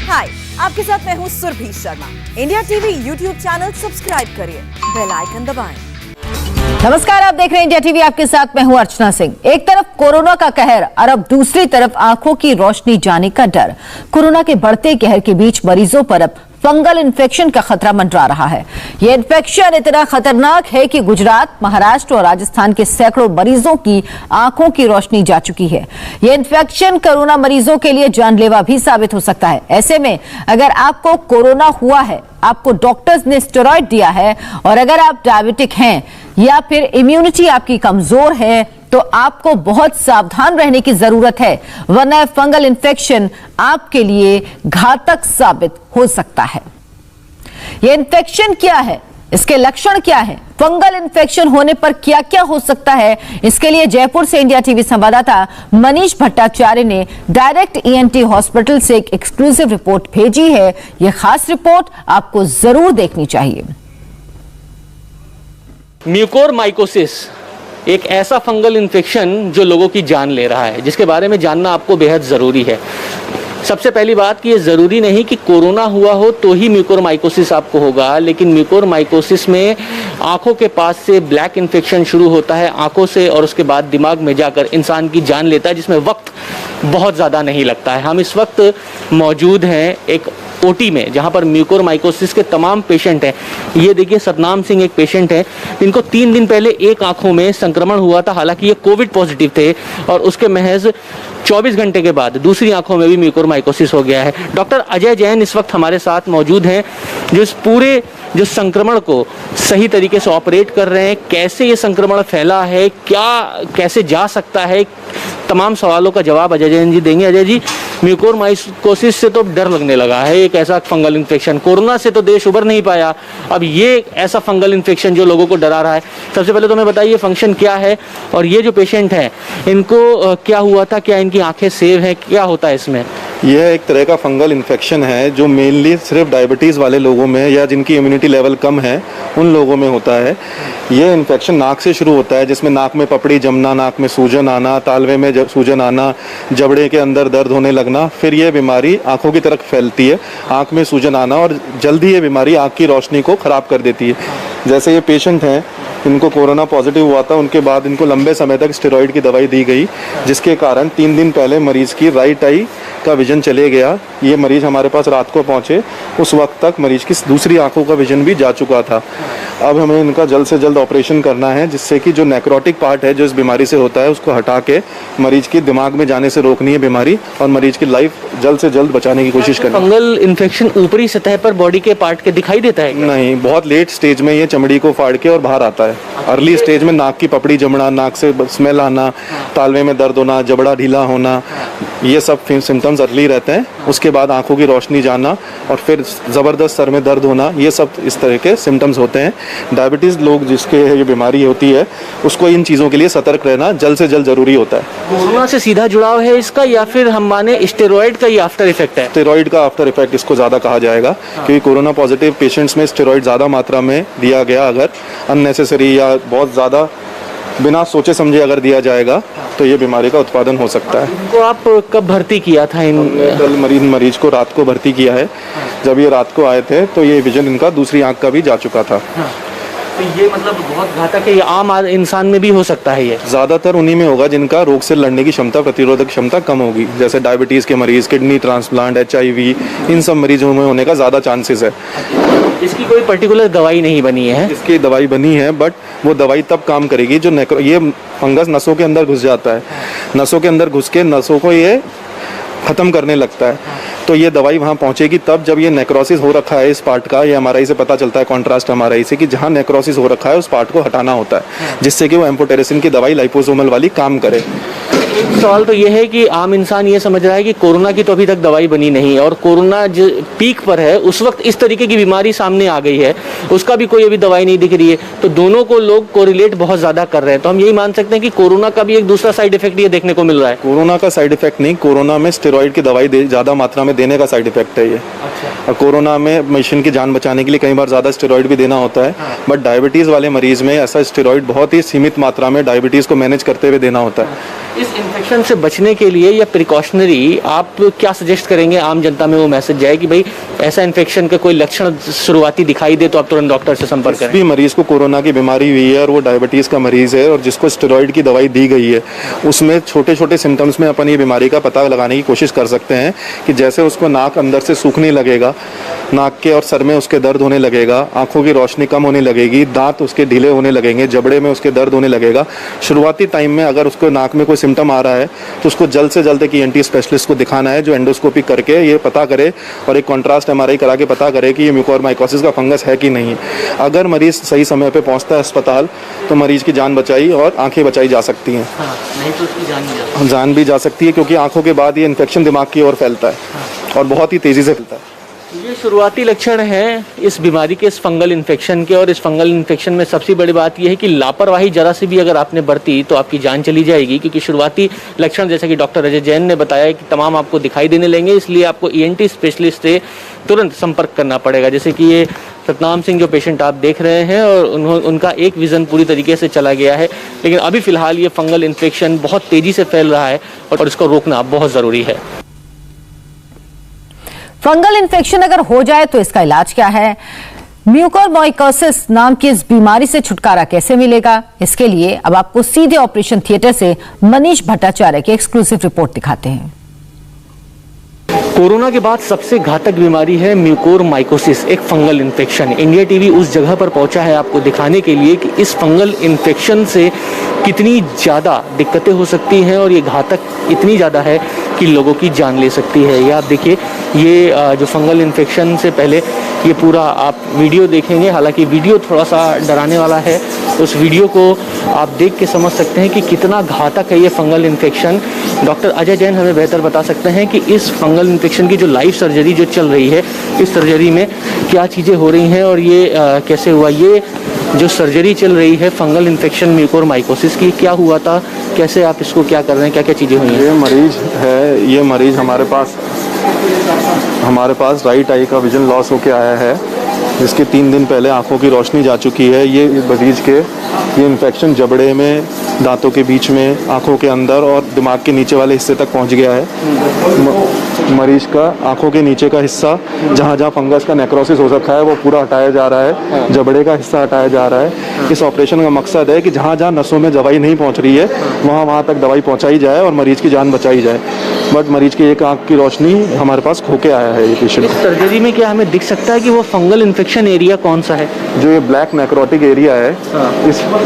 हाय, आपके साथ मैं हूँ Surabhi Sharma. India TV YouTube channel subscribe करिए, बेल आइकन दबाएं। नमस्कार, आप देख रहे हैं इंडिया टीवी। आपके साथ मैं हूं अर्चना सिंह। एक तरफ कोरोना का कहर और अब दूसरी तरफ आंखों की रोशनी जाने का डर। कोरोना के बढ़ते कहर के बीच मरीजों पर अब फंगल इन्फेक्शन का खतरा मंडरा रहा है। यह इन्फेक्शन इतना खतरनाक है कि गुजरात, महाराष्ट्र और राजस्थान के सैकड़ों मरीजों की आंखों की रोशनी जा चुकी है। यह इन्फेक्शन कोरोना मरीजों के लिए जानलेवा भी साबित हो सकता है। ऐसे में अगर आपको कोरोना हुआ है, आपको डॉक्टर्स ने स्टेरॉइड दिया है और अगर आप डायबिटिक हैं या फिर इम्यूनिटी आपकी कमजोर है तो आपको बहुत सावधान रहने की जरूरत है, वरना फंगल इन्फेक्शन आपके लिए घातक साबित हो सकता है। यह इन्फेक्शन क्या है, इसके लक्षण क्या है, फंगल इन्फेक्शन होने पर क्या क्या हो सकता है, इसके लिए जयपुर से इंडिया टीवी संवाददाता मनीष भट्टाचार्य ने डायरेक्ट ईएनटी हॉस्पिटल से एक एक्सक्लूसिव रिपोर्ट भेजी है। यह खास रिपोर्ट आपको जरूर देखनी चाहिए। म्यूकोरमाइकोसिस एक ऐसा फंगल इन्फेक्शन जो लोगों की जान ले रहा है, जिसके बारे में जानना आपको बेहद ज़रूरी है। सबसे पहली बात कि ये ज़रूरी नहीं कि कोरोना हुआ हो तो ही म्यूकोरमाइकोसिस आपको होगा, लेकिन म्यूकोरमाइकोसिस में आंखों के पास से ब्लैक इन्फेक्शन शुरू होता है, आंखों से, और उसके बाद दिमाग में जाकर इंसान की जान लेता है, जिसमें वक्त बहुत ज़्यादा नहीं लगता है। हम इस वक्त मौजूद हैं एक ओटी में, जहां पर म्यूकोरमाइकोसिस के तमाम पेशेंट हैं। ये देखिए, सतनाम सिंह एक पेशेंट है, इनको 3 दिन पहले एक आंखों में संक्रमण हुआ था। हालांकि ये कोविड पॉजिटिव थे और उसके महज 24 घंटे के बाद दूसरी आंखों में भी म्यूकोरमाइकोसिस हो गया है। डॉक्टर अजय जैन इस वक्त हमारे साथ मौजूद हैं, जो इस पूरे संक्रमण को सही तरीके से ऑपरेट कर रहे हैं। कैसे ये संक्रमण फैला है, क्या कैसे जा सकता है, तमाम सवालों का जवाब अजय जैन जी देंगे। अजय जी, म्यूकोरमाइकोसिस से तो डर लगने लगा है, एक ऐसा फंगल इन्फेक्शन, कोरोना से तो देश उबर नहीं पाया, अब ये ऐसा फंगल इन्फेक्शन जो लोगों को डरा रहा है। सबसे पहले तो हमें बताइए फंक्शन क्या है और ये जो पेशेंट हैं इनको क्या हुआ था, क्या इनकी आंखें सेव हैं, क्या होता है इसमें? यह एक तरह का फंगल इन्फेक्शन है जो मेनली सिर्फ डायबिटीज़ वाले लोगों में या जिनकी इम्यूनिटी लेवल कम है उन लोगों में होता है। यह इन्फेक्शन नाक से शुरू होता है, जिसमें नाक में पपड़ी जमना, नाक में सूजन आना, तालवे में सूजन आना, जबड़े के अंदर दर्द होने लगना। फिर यह बीमारी आंखों की तरफ फैलती है, आंख में सूजन आना, और जल्दी ये बीमारी आंख की रोशनी को ख़राब कर देती है। जैसे ये पेशेंट हैं, इनको कोरोना पॉजिटिव हुआ था, उनके बाद इनको लंबे समय तक स्टेरॉइड की दवाई दी गई, जिसके कारण 3 दिन पहले मरीज़ की राइट आई का विजन चले गया। ये मरीज़ हमारे पास रात को पहुँचे, उस वक्त तक मरीज़ की दूसरी आंखों का विजन भी जा चुका था। अब हमें इनका जल्द से जल्द ऑपरेशन करना है, जिससे कि जो नेक्रोटिक पार्ट है जो इस बीमारी से होता है उसको हटा के मरीज़ की दिमाग में जाने से रोकनी है बीमारी, और मरीज़ की लाइफ जल्द से जल्द बचाने की कोशिश करनी है। फंगल इन्फेक्शन ऊपरी सतह पर बॉडी के पार्ट के दिखाई देता है? नहीं, बहुत लेट स्टेज में ये चमड़ी को फाड़ के और बाहर आता है। अर्ली स्टेज में नाक की पपड़ी जमना, नाक से स्मेल आना, तालवे में दर्द होना, जबड़ा ढीला होना, ये सब सिम्टम्स अर्ली रहते हैं। उसके बाद आंखों की रोशनी जाना और फिर ज़बरदस्त सर में दर्द होना, ये सब इस तरह के सिम्टम्स होते हैं। डायबिटीज़ लोग जिसके ये बीमारी होती है उसको इन चीज़ों के लिए सतर्क रहना जल्द से जल्द ज़रूरी होता है। कोरोना से सीधा जुड़ाव है इसका, या फिर हम माने स्टेरॉइड का ही आफ्टर इफेक्ट है? स्टेरॉइड का आफ्टर इफेक्ट इसको ज़्यादा कहा जाएगा, क्योंकि कोरोना पॉजिटिव पेशेंट्स में स्टेरॉइड ज़्यादा मात्रा में दिया गया, अगर अननेसेसरी या बहुत ज़्यादा बिना सोचे समझे अगर दिया जाएगा तो ये बीमारी का उत्पादन हो सकता है। इनको आप कब भर्ती किया था? कल मरीज को रात को भर्ती किया है। जब ये रात को आए थे तो ये विजन इनका दूसरी आंख का भी जा चुका था। तो ये मतलब बहुत घातक है, ये आम इंसान में भी हो सकता है? ये ज़्यादातर उन्हीं में होगा जिनका रोग से लड़ने की क्षमता, प्रतिरोधक क्षमता कम होगी, जैसे डायबिटीज़ के मरीज, किडनी ट्रांसप्लांट, HIV, इन सब मरीजों में होने का ज़्यादा चांसेस है। इसकी कोई पर्टिकुलर दवाई नहीं बनी है? इसकी दवाई बनी है, बट वो दवाई तब काम करेगी जो ये फंगस नसों के अंदर घुस जाता है, नसों के अंदर घुस के नसों को ये ख़त्म करने लगता है। तो ये दवाई वहाँ पहुँचेगी तब जब ये नेक्रोसिस हो रखा है इस पार्ट का। ये MRI से पता चलता है, कॉन्ट्रास्ट MRI से, कि जहाँ नेक्रोसिस हो रखा है उस पार्ट को हटाना होता है, जिससे कि वो एम्फोटेरेसिन की दवाई लाइपोसोमल वाली काम करे। एक सवाल तो ये है कि आम इंसान ये समझ रहा है कि कोरोना की तो अभी तक दवाई बनी नहीं, और कोरोना जो पीक पर है उस वक्त इस तरीके की बीमारी सामने आ गई है, उसका भी कोई अभी दवाई नहीं दिख रही है, तो दोनों को लोग कोरिलेट बहुत ज़्यादा कर रहे हैं। तो हम यही मान सकते हैं कि कोरोना का भी एक दूसरा साइड इफेक्ट ये देखने को मिल रहा है? कोरोना का साइड इफेक्ट नहीं, कोरोना में स्टेरॉइड की दवाई ज़्यादा मात्रा में देने का साइड इफेक्ट है ये। और कोरोना में मशीन की जान बचाने के लिए कई बार ज़्यादा स्टेरॉइड भी देना होता है, बट डायबिटीज़ वाले मरीज़ में ऐसा स्टेरॉइड बहुत ही सीमित मात्रा में डायबिटीज़ को मैनेज करते हुए देना होता है। इस इन्फेक्शन से बचने के लिए या प्रिकॉशनरी आप क्या सजेस्ट करेंगे आम जनता में वो मैसेज जाए कि भाई ऐसा इन्फेक्शन का कोई लक्षण शुरुआती दिखाई दे तो आप तुरंत डॉक्टर से संपर्क करें? भी मरीज को कोरोना की बीमारी हुई है और वो डायबिटीज़ का मरीज है और जिसको स्टेरॉइड की दवाई दी गई है, उसमें छोटे छोटे सिम्टम्स में अपन ये बीमारी का पता लगाने की कोशिश कर सकते हैं कि जैसे उसको नाक अंदर से सूखने लगेगा, नाक के और सर में उसके दर्द होने लगेगा, आंखों की रोशनी कम होने लगेगी, दांत उसके ढीले होने लगेंगे, जबड़े में उसके दर्द होने लगेगा। शुरुआती टाइम में अगर उसको नाक में कोई सिम्टम आ रहा है तो उसको जल्द से जल्द एक ENT स्पेशलिस्ट को दिखाना है जो एंडोस्कोपी करके ये पता करे और एक कॉन्ट्रास्ट MRI करा के पता करे कि ये म्यूकोरमाइकोसिस का फंगस है कि नहीं। अगर मरीज सही समय पे पहुंचता है अस्पताल तो मरीज की जान बचाई और आंखें बचाई जा सकती हैं। नहीं तो उसकी जान भी जा सकती है क्योंकि आंखों के बाद ये इन्फेक्शन दिमाग की ओर फैलता है और बहुत ही तेज़ी से फैलता है। ये शुरुआती लक्षण हैं इस बीमारी के, इस फंगल इन्फेक्शन के। और इस फंगल इन्फेक्शन में सबसे बड़ी बात यह है कि लापरवाही जरा सी भी अगर आपने बरती तो आपकी जान चली जाएगी, क्योंकि शुरुआती लक्षण जैसा कि डॉक्टर अजय जैन ने बताया कि तमाम आपको दिखाई देने लेंगे, इसलिए आपको ENT स्पेशलिस्ट से तुरंत संपर्क करना पड़ेगा। जैसे कि ये सतनाम सिंह जो पेशेंट आप देख रहे हैं और उनका एक विज़न पूरी तरीके से चला गया है, लेकिन अभी फ़िलहाल ये फंगल इन्फेक्शन बहुत तेज़ी से फैल रहा है और इसको रोकना बहुत ज़रूरी है। फंगल इन्फेक्शन अगर हो जाए तो इसका इलाज क्या है? म्यूकोरमाइकोसिस नाम की इस बीमारी से छुटकारा कैसे मिलेगा? इसके लिए अब आपको सीधे ऑपरेशन थिएटर से मनीष भट्टाचार्य की एक्सक्लूसिव रिपोर्ट दिखाते हैं। कोरोना के बाद सबसे घातक बीमारी है म्यूकोरमाइकोसिस, एक फंगल इन्फेक्शन। इंडिया टीवी उस जगह पर पहुंचा है आपको दिखाने के लिए कि इस फंगल इन्फेक्शन से कितनी ज़्यादा दिक्कतें हो सकती हैं और ये घातक इतनी ज़्यादा है कि लोगों की जान ले सकती है। ये आप देखिए, ये जो फंगल इन्फेक्शन से पहले ये पूरा आप वीडियो देखेंगे, हालांकि वीडियो थोड़ा सा डराने वाला है, उस वीडियो को आप देख के समझ सकते हैं कि कितना घातक है ये fungal infection. Doctor Ajay Jain हमें बेहतर बता सकते हैं कि इस फंगल इन्फेक्शन की जो लाइव सर्जरी जो चल रही है, इस सर्जरी में क्या चीज़ें हो रही हैं और ये कैसे हुआ। ये जो सर्जरी चल रही है फंगल इन्फेक्शन म्यूकोरमाइकोसिस की, क्या हुआ था, कैसे आप इसको क्या कर रहे हैं, क्या क्या चीज़ें हुई हैं? ये मरीज हमारे पास राइट आई का विजन लॉस होके आया है, जिसके 3 दिन पहले आंखों की रोशनी जा चुकी है। ये मरीज के ये इन्फेक्शन जबड़े में, दांतों के बीच में, आंखों के अंदर और दिमाग के नीचे वाले हिस्से तक पहुंच गया है। मरीज का आंखों के नीचे का हिस्सा जहां जहां फंगस का नेक्रोसिस हो रखा है वो पूरा हटाया जा रहा है, जबड़े का हिस्सा हटाया जा रहा है। इस ऑपरेशन का मकसद है कि जहां जहां नसों में दवाई नहीं पहुंच रही है वहां तक दवाई पहुंचाई जाए और मरीज की जान बचाई जाए। बट मरीज की एक आंख की रोशनी हमारे पास खो के आया है ये पेशेंट। इस सर्जरी में क्या हमें दिख सकता है कि वो फंगल इन्फेक्शन एरिया कौन सा है? जो ये ब्लैक नेक्रोटिक एरिया है,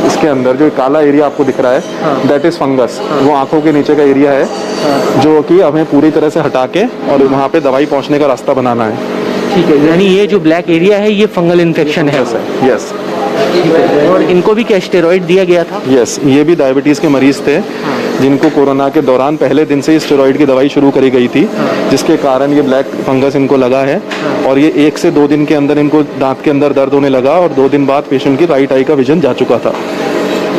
इसके अंदर जो काला एरिया आपको दिख रहा है, दैट इज फंगस। वो आंखों के नीचे का एरिया है जो कि हमें पूरी तरह से हटा के और वहाँ पे दवाई पहुँचने का रास्ता बनाना है। ठीक है, यानी ये जो ब्लैक एरिया है ये फंगल इन्फेक्शन है। यस। और इनको भी क्या स्टेरॉइड दिया गया था? यस, ये भी डायबिटीज़ के मरीज थे जिनको कोरोना के दौरान पहले दिन से स्टेरॉइड की दवाई शुरू करी गई थी, जिसके कारण ये ब्लैक फंगस इनको लगा है। और ये 1 से 2 दिन के अंदर इनको दांत के अंदर दर्द होने लगा और 2 दिन बाद पेशेंट की राइट आई का विजन जा चुका था।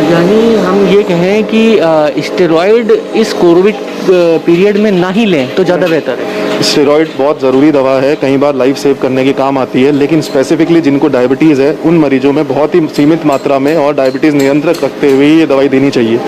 यानी हम ये कहें कि स्टेरॉइड इस कोविड पीरियड में ना ही लें तो ज़्यादा बेहतर है। स्टेरॉइड बहुत ज़रूरी दवा है, कई बार लाइफ सेव करने के काम आती है, लेकिन स्पेसिफिकली जिनको डायबिटीज़ है उन मरीजों में बहुत ही सीमित मात्रा में और डायबिटीज़ नियंत्रित रखते हुए ये दवाई देनी चाहिए।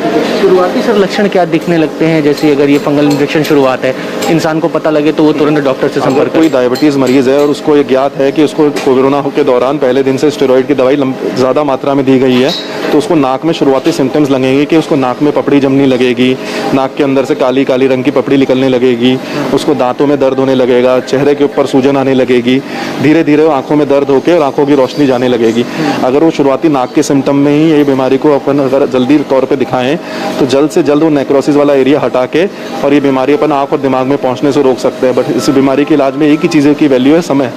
शुरुआती सर लक्षण क्या दिखने लगते हैं? जैसे अगर ये फंगल इन्फेक्शन शुरुआत है, इंसान को पता लगे तो वो तुरंत डॉक्टर से संपर्क करे। कोई डायबिटीज़ मरीज़ है और उसको ये ज्ञात है कि उसको कोरोना के दौरान पहले दिन से स्टेरॉइड की दवाई ज़्यादा मात्रा में दी गई है, तो उसको नाक में शुरुआती सिम्टम्स लगेंगे कि उसको नाक में पपड़ी जमने लगेगी, नाक के अंदर से काली काली रंग की पपड़ी निकलने लगेगी, उसको दांतों में दर्द होने लगेगा, चेहरे के ऊपर सूजन आने लगेगी, धीरे धीरे आंखों में दर्द होकर और आंखों की रोशनी जाने लगेगी। अगर वो शुरुआती नाक के सिम्टम में ही ये बीमारी को अपन अगर जल्दी तौर पे दिखाएं तो जल्द से जल्द वो नेक्रोसिस वाला एरिया हटा के और ये बीमारी अपन आंख और दिमाग में पहुंचने से रोक सकते हैं। बट इस बीमारी के इलाज में एक ही चीज़ की वैल्यू है, समय।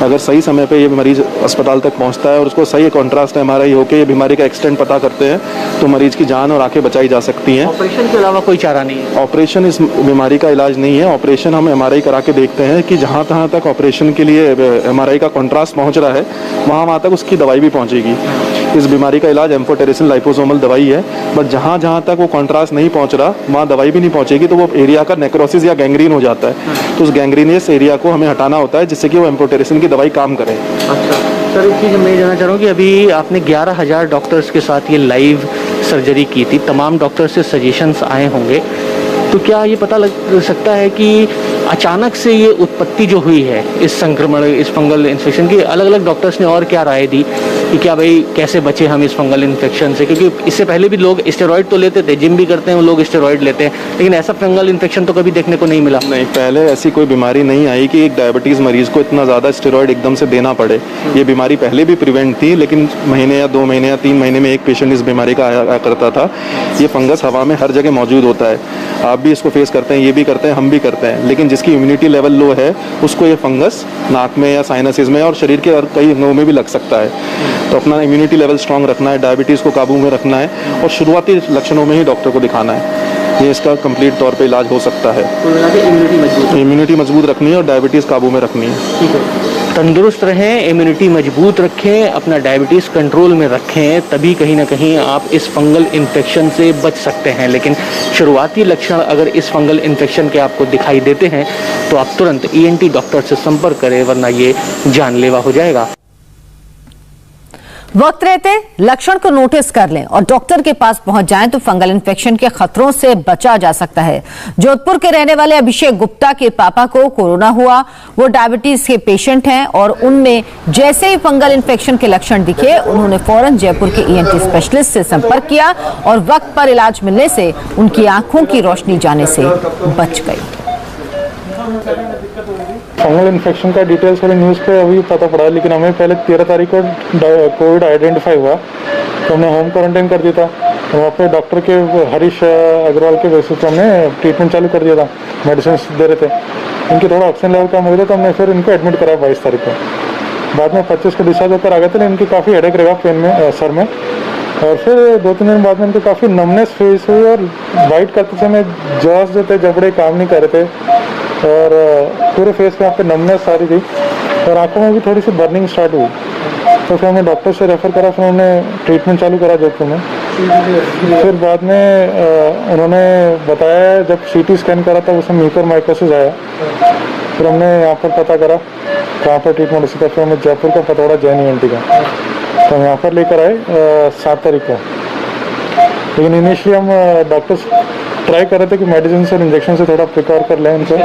अगर सही समय पे ये मरीज अस्पताल तक पहुंचता है और उसको सही कॉन्ट्रास्ट MRI होकर ये बीमारी का एक्सटेंट पता करते हैं तो मरीज की जान और आंखें बचाई जा सकती हैं। ऑपरेशन के अलावा कोई चारा नहीं है? ऑपरेशन इस बीमारी का इलाज नहीं है। ऑपरेशन हम MRI करा के देखते हैं कि जहाँ तहाँ तक ऑपरेशन के लिए MRI का कॉन्ट्रास्ट पहुँच रहा है वहाँ तक उसकी दवाई भी पहुँचेगी। इस बीमारी का इलाज एम्फोटेरिसिन लाइपोसोमल दवाई है, बट जहाँ जहाँ तक वो कॉन्ट्रास्ट नहीं पहुँच रहा वहाँ दवाई भी नहीं पहुँचेगी, तो वो एरिया का नेक्रोसिस या गैंग्रीन हो जाता है। तो उस गैंग्रीनियस एरिया को हमें हटाना होता है जिससे कि वो एम्फोटेरिसिन की दवाई काम करे। अच्छा सर, एक चीज़ मैं जानना चाह रहा हूँ कि अभी आपने 11,000 डॉक्टर्स के साथ ये लाइव सर्जरी की थी, तमाम डॉक्टर से सजेशंस आए होंगे, तो क्या ये पता लग सकता है कि अचानक से ये उत्पत्ति जो हुई है इस संक्रमण, इस फंगल इन्फेक्शन की, अलग अलग डॉक्टर्स ने और क्या राय दी कि क्या भाई कैसे बचे हम इस फंगल इन्फेक्शन से? क्योंकि इससे पहले भी लोग स्टेरॉइड तो लेते थे, जिम भी करते हैं वो लोग स्टेरॉइड लेते हैं, लेकिन ऐसा फंगल इन्फेक्शन तो कभी देखने को नहीं मिला। नहीं, पहले ऐसी कोई बीमारी नहीं आई कि एक डायबिटीज़ मरीज को इतना ज़्यादा स्टेरॉइड एकदम से देना पड़े। ये बीमारी पहले भी प्रिवेंट थी, लेकिन महीने या 2 महीने या 3 महीने में एक पेशेंट इस बीमारी का आया करता था। ये फंगस हवा में हर जगह मौजूद होता है, आप भी इसको फेस करते हैं, ये भी करते हैं, हम भी करते हैं, लेकिन जिसकी इम्यूनिटी लेवल लो है उसको ये फंगस नाक में या साइनसिस में और शरीर के और कई अंगों में भी लग सकता है। तो अपना इम्यूनिटी लेवल स्ट्रांग रखना है, डायबिटीज़ को काबू में रखना है और शुरुआती लक्षणों में ही डॉक्टर को दिखाना है। ये इसका कंप्लीट तौर पे इलाज हो सकता है। इम्यूनिटी मजबूत रखनी है और डायबिटीज़ काबू में रखनी है। ठीक है, तंदुरुस्त रहें, इम्यूनिटी मजबूत रखें, अपना डायबिटीज़ कंट्रोल में रखें, तभी कहीं ना कहीं आप इस फंगल इन्फेक्शन से बच सकते हैं। लेकिन शुरुआती लक्षण अगर इस फंगल इन्फेक्शन के आपको दिखाई देते हैं तो आप तुरंत ENT डॉक्टर से संपर्क करें, वरना ये जानलेवा हो जाएगा। वक्त रहते लक्षण को नोटिस कर लें और डॉक्टर के पास पहुंच जाएं तो फंगल इन्फेक्शन के खतरों से बचा जा सकता है। जोधपुर के रहने वाले अभिषेक गुप्ता के पापा को कोरोना हुआ। वो डायबिटीज के पेशेंट हैं और उनमें जैसे ही फंगल इन्फेक्शन के लक्षण दिखे उन्होंने फौरन जयपुर के ENT स्पेशलिस्ट से संपर्क किया और वक्त पर इलाज मिलने से उनकी आंखों की रोशनी जाने से बच गई। फंगल इन्फेक्शन का डिटेल्स वाले न्यूज़ पे अभी पता पड़ा, लेकिन हमें पहले 13 तारीख को कोविड आइडेंटिफाई हुआ तो हमने होम क्वारंटाइन कर दिया था। वहाँ पे डॉक्टर के हरीश अग्रवाल के बेसिस पर हमने ट्रीटमेंट चालू कर दिया था, मेडिसिन दे रहे थे। इनके थोड़ा ऑक्सीजन लेवल कम हो गया तो हमने फिर इनको एडमिट कराया 22 तारीख को। बाद में 25 को डिस्चार्ज होकर आ गए थे, इनकी काफ़ी हेडेक रहेगा पेन में, सर में। और फिर 2-3 दिन बाद में इनको काफ़ी नमनेस फेस हुई और वाइट करते समय जॉस जो थे, जबड़े काम नहीं कर रहे थे और पूरे फेस पे यहाँ पे नमनेस आ रही थी और आंखों में भी थोड़ी सी बर्निंग स्टार्ट हुई। तो फिर हमने डॉक्टर से रेफ़र करा, फिर उन्होंने ट्रीटमेंट चालू करा जोधपुर में। फिर बाद में उन्होंने बताया, जब CT स्कैन करा था उसमें म्यूकोरमाइकोसिस आया। फिर हमने यहाँ पर पता करा कहाँ पर ट्रीटमेंट हो सकता है। फिर हमें जयपुर का पता पड़ा, जैन ENT का, तो हम यहाँ पर लेकर आए 7 तारीख को। लेकिन इनिशियली हम डॉक्टर्स ट्राई कर रहे थे कि मेडिसिन और इंजेक्शन से थोड़ा प्रिकॉर कर लें इनको।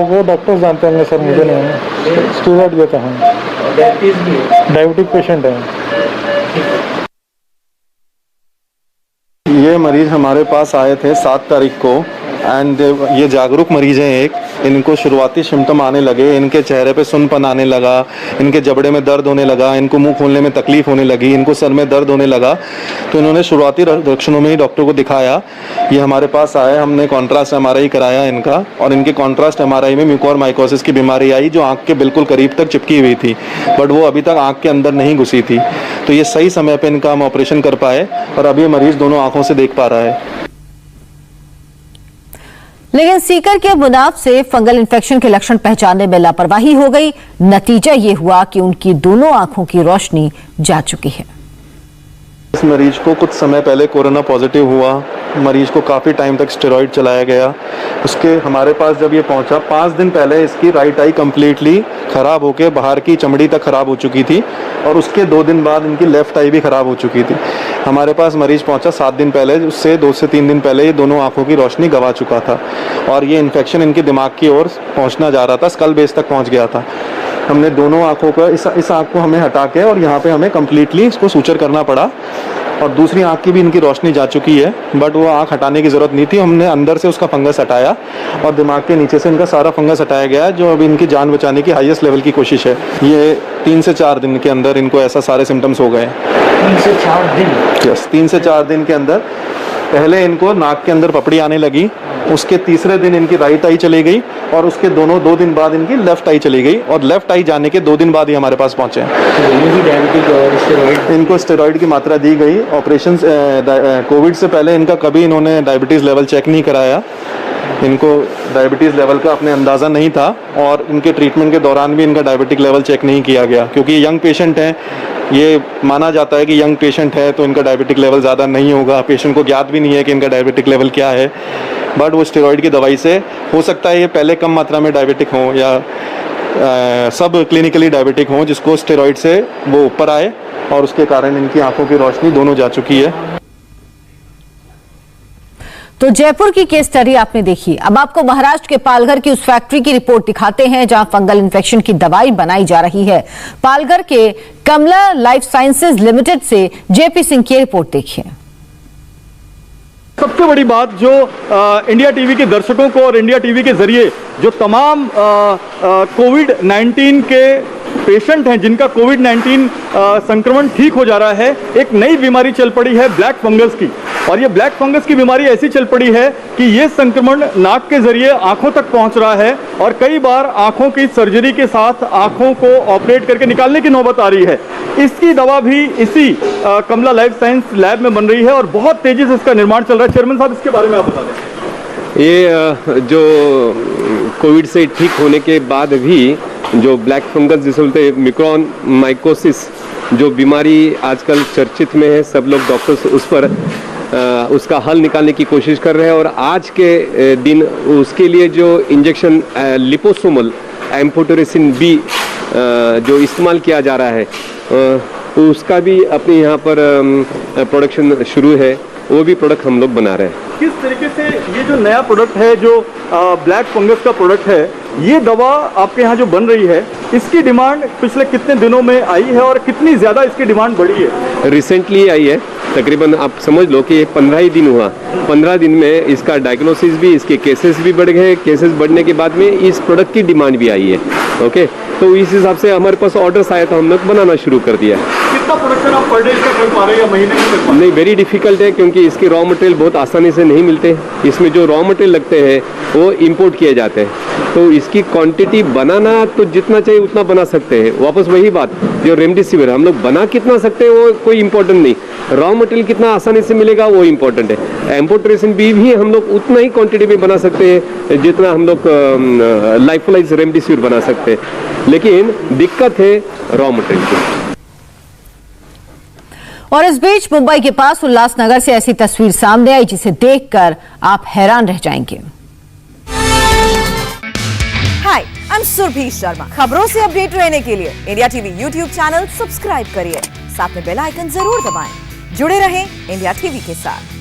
वो डॉक्टर्स जानते होंगे सर, मुझे नहीं। स्टेरॉइड देते हैं, डायबिटिक पेशेंट हैं। ये मरीज हमारे पास आए थे 7 तारीख को एंड ये जागरूक मरीज हैं। एक इनको शुरुआती सिम्टम आने लगे, इनके चेहरे पे सुनपन आने लगा, इनके जबड़े में दर्द होने लगा, इनको मुंह खोलने में तकलीफ होने लगी, इनको सर में दर्द होने लगा। तो इन्होंने शुरुआती लक्षणों में ही डॉक्टर को दिखाया। ये हमारे पास आए, हमने कॉन्ट्रास्ट MRI कराया इनका और इनके कॉन्ट्रास्ट MRI में म्यूकोरमाइकोसिस की बीमारी आई जो आँख के बिल्कुल करीब तक चिपकी हुई थी, बट वो अभी तक आँख के अंदर नहीं घुसी थी। तो ये सही समय पर इनका हम ऑपरेशन कर पाए और अभी मरीज दोनों आँखों से देख पा रहा है। लेकिन सीकर के मुनाफ से फंगल इन्फेक्शन के लक्षण पहचानने में लापरवाही हो गई। नतीजा ये हुआ कि उनकी दोनों आंखों की रोशनी जा चुकी है। इस मरीज को कुछ समय पहले कोरोना पॉजिटिव हुआ, मरीज को काफ़ी टाइम तक स्टेरॉइड चलाया गया। उसके हमारे पास जब ये पहुंचा 5 दिन पहले इसकी राइट आई कम्प्लीटली ख़राब होकर बाहर की चमड़ी तक ख़राब हो चुकी थी और उसके 2 दिन बाद इनकी लेफ़्ट आई भी ख़राब हो चुकी थी। हमारे पास मरीज पहुंचा 7 दिन पहले, उससे 2 से 3 दिन पहले ये दोनों आँखों की रोशनी गंवा चुका था और ये इन्फेक्शन इनके दिमाग की ओर पहुँचना जा रहा था, स्कल बेस तक पहुँच गया था। हमने दोनों आँखों का इस आँख को हमें हटा के और यहाँ पे हमें कम्प्लीटली इसको सूचर करना पड़ा और दूसरी आँख की भी इनकी रोशनी जा चुकी है, बट वो आँख हटाने की ज़रूरत नहीं थी। हमने अंदर से उसका फंगस हटाया और दिमाग के नीचे से इनका सारा फंगस हटाया गया है, जो अभी इनकी जान बचाने की हाईएस्ट लेवल की कोशिश है। ये 3 से 4 दिन के अंदर इनको ऐसा सारे सिम्टम्स हो गए। 3 से 4 दिन? यस, 3 से 4 दिन के अंदर पहले इनको नाक के अंदर पपड़ी आने लगी, उसके तीसरे दिन इनकी राइट आई चली गई और उसके 2 दिन बाद इनकी लेफ्ट आई चली गई और लेफ्ट आई जाने के 2 दिन बाद ही हमारे पास पहुंचे। इनको स्टेरॉइड की मात्रा दी गई। ऑपरेशन कोविड से पहले इनका कभी इन्होंने डायबिटीज़ लेवल चेक नहीं कराया, इनको डायबिटीज़ लेवल का अपने अंदाज़ा नहीं था और इनके ट्रीटमेंट के दौरान भी इनका डायबिटिक लेवल चेक नहीं किया गया, क्योंकि यंग पेशेंट हैं। ये माना जाता है कि यंग पेशेंट है तो इनका डायबिटिक लेवल ज़्यादा नहीं होगा। पेशेंट को ज्ञात भी नहीं है कि इनका डायबिटिक लेवल क्या है, बट वो स्टेरॉइड की दवाई से हो सकता है ये पहले कम मात्रा में डायबिटिक हो या सब क्लिनिकली डायबिटिक हों, जिसको स्टेरॉइड से वो ऊपर आए और उसके कारण इनकी आंखों की रोशनी दोनों जा चुकी है। तो जयपुर की केस स्टडी आपने देखी। अब आपको महाराष्ट्र के पालघर की उस फैक्ट्री की रिपोर्ट दिखाते हैं जहां फंगल इन्फेक्शन की दवाई बनाई जा रही है। पालघर के कमला लाइफ साइंसेज लिमिटेड से जेपी सिंह की रिपोर्ट देखिए। सबसे बड़ी बात जो इंडिया टीवी के दर्शकों को और इंडिया टीवी के जरिए जो तमाम कोविड-19 के पेशेंट हैं जिनका कोविड-19 संक्रमण ठीक हो जा रहा है, एक नई बीमारी चल पड़ी है ब्लैक फंगस की। और ये ब्लैक फंगस की बीमारी ऐसी चल पड़ी है कि ये संक्रमण नाक के जरिए आंखों तक पहुंच रहा है और कई बार आंखों की सर्जरी के साथ आंखों को ऑपरेट करके निकालने की नौबत आ रही है। इसकी दवा भी इसी कमला लाइफ साइंस लैब में बन रही है और बहुत तेजी से इसका निर्माण चल रहा है। चेयरमैन साहब, इसके बारे में आप बता दें। ये जो कोविड से ठीक होने के बाद भी जो ब्लैक फंगस जिसे बोलते हैं मिक्रॉन माइकोसिस, जो बीमारी आजकल चर्चित में है, सब लोग डॉक्टर्स उस पर उसका हल निकालने की कोशिश कर रहे हैं। और आज के दिन उसके लिए जो इंजेक्शन लिपोसोमल एम्फोटेरेसिन बी जो इस्तेमाल किया जा रहा है, उसका भी अपने यहाँ पर प्रोडक्शन शुरू है। वो भी प्रोडक्ट हम लोग बना रहे हैं। किस तरीके से ये जो नया प्रोडक्ट है, जो ब्लैक फंगस का प्रोडक्ट है, ये दवा आपके यहाँ जो बन रही है, इसकी डिमांड पिछले कितने दिनों में आई है और कितनी ज़्यादा इसकी डिमांड बढ़ी है? रिसेंटली आई है, तकरीबन आप समझ लो कि 15 ही दिन हुआ। 15 दिन में इसका डायग्नोसिस भी, इसके केसेस भी बढ़ गए। केसेस बढ़ने के बाद में इस प्रोडक्ट की डिमांड भी आई है। ओके, तो इस हिसाब से हमारे पास ऑर्डर्स आए तो हम लोग बनाना शुरू कर दिया। कितना प्रोडक्शन आप पर डे का कर पा रहे हैं या महीने में कर पा रहे हैं? नहीं, वेरी डिफिकल्ट है क्योंकि इसके रॉ मटेरियल बहुत आसानी से नहीं मिलते। इसमें जो रॉ मटेरियल लगते हैं वो इंपोर्ट किए जाते हैं। तो इसकी क्वांटिटी बनाना तो जितना चाहिए उतना बना सकते हैं। वापस वही बात, जो रेमडेसिविर हम लोग बना कितना सकते हैं वो कोई इंपॉर्टेंट नहीं, रॉ मटेरियल कितना आसानी से मिलेगा वो इंपॉर्टेंट है। एम्फोटेरेसिन बी भी हम लोग उतना ही क्वांटिटी में बना सकते हैं जितना हम लोग लाइफलाइज रेमडेसिविर बना सकते हैं, लेकिन दिक्कत है रॉ मटेरियल की। और इस बीच मुंबई के पास उल्लासनगर से ऐसी तस्वीर सामने आई जिसे देखकर आप हैरान रह जाएंगे। हाय, आई एम सुरभि शर्मा। खबरों से अपडेट रहने के लिए India TV YouTube channel subscribe करिए, साथ में बेल आइकन जरूर दबाएं। जुड़े रहें इंडिया टीवी के साथ।